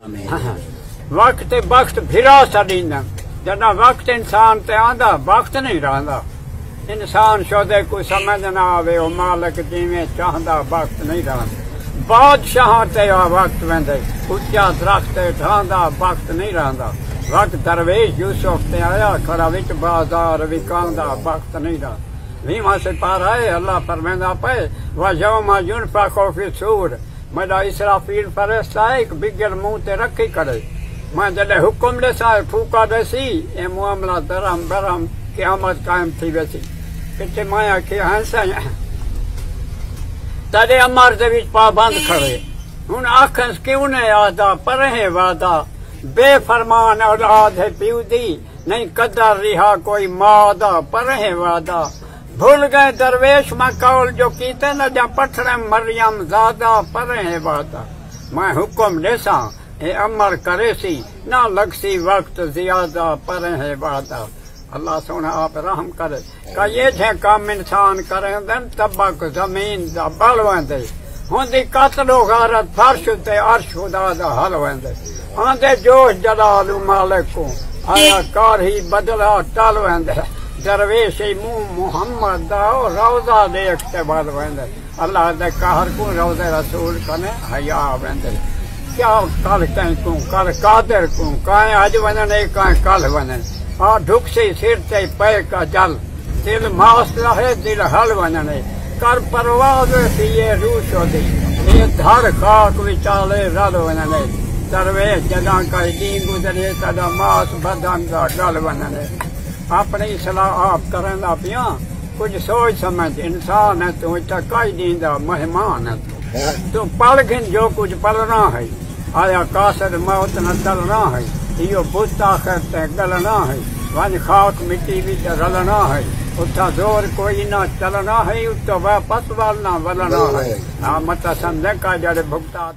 वक्त वक्त फिरा छींदा जॾहिं वक्त इंसान ते आंदा वक्त नहीं रहंदा। इंसान शोदे को समझ न आवे ओ मालिक जिवें चाहंदा वक्त नहीं रहंदा। बादशाह ते वक्त वेंदे उच्चा दरख्त ठहंदा वक्त नहीं रहंदा। वक्त दरवेश यूसुफ ते आया खड़ा विच बाजार विकांदा वक्त नहीं रहा। 20वां सिपारा है अल्लाह फरमांदा पे व यौमा युनफखु फी सूर मेरा इसराफील फरिश्ता एक बिगड़ मुंह ते रखी करे मैं जॾहिं हुकुम ॾिसां फूका ॾसी ऐं मुआमला दरम बरम क़यामत कायम थी वेसी किथे माया खे हंसाई तॾहिं अमर दे विच पाबंद खड़े हुन आखस क्यों ने आदा परहें वादा बेफरमान औलाद है पीउदी नहीं कदर रिहा कोई मादा परहें वादा भूल गए दरवेश मां कौल जो कीते न जा पठड़ मरियम ज़ादा परहें वादा मैं हुकुम ॾिसां ए अमर करे सी ना लगसी वक्त ज्यादा परहें वादा। अल्लाह सोना आप रहम करे का ये थे काम इंसान करेंदन तबक जमीन दा बल वेंदे हुंदी कतलो गारत फर्श ते अर्श खुदा दा हल वेंदे आंदे जोश जलाल मालिक को आया कार ही बदला टल वेंदे दरवेश मुंह मुहम्मद दा रोजा देख के बाद वेंदे अल्लाह दे कहर को रोज़े रसूल कने हया वेंदे क्या कल को कल कादिर को काए अज वने काए कल वने आ ढुक से सिर ते पे का जल दिल मास रहे दिल हल वने कर परवाज ये रूशो दी ये धर खाक विचाले रल वने दरवेश जदा का दी गुजरे तदा मास बदन का गल वने अपनी सलाह आप करंदा पिया कुछ सोच समझ इंसान है तू कई दींदा मेहमान है तू पढ़ गिन जो कुछ पढ़ना है आया कासर मौत न टलना है इो बुत आखिर ते गलना है वन खाक मिट्टी विच रलना है उठा जोर कोई न चलना है उतो वापस वालना वलना है मत समझ का जड़े भुगता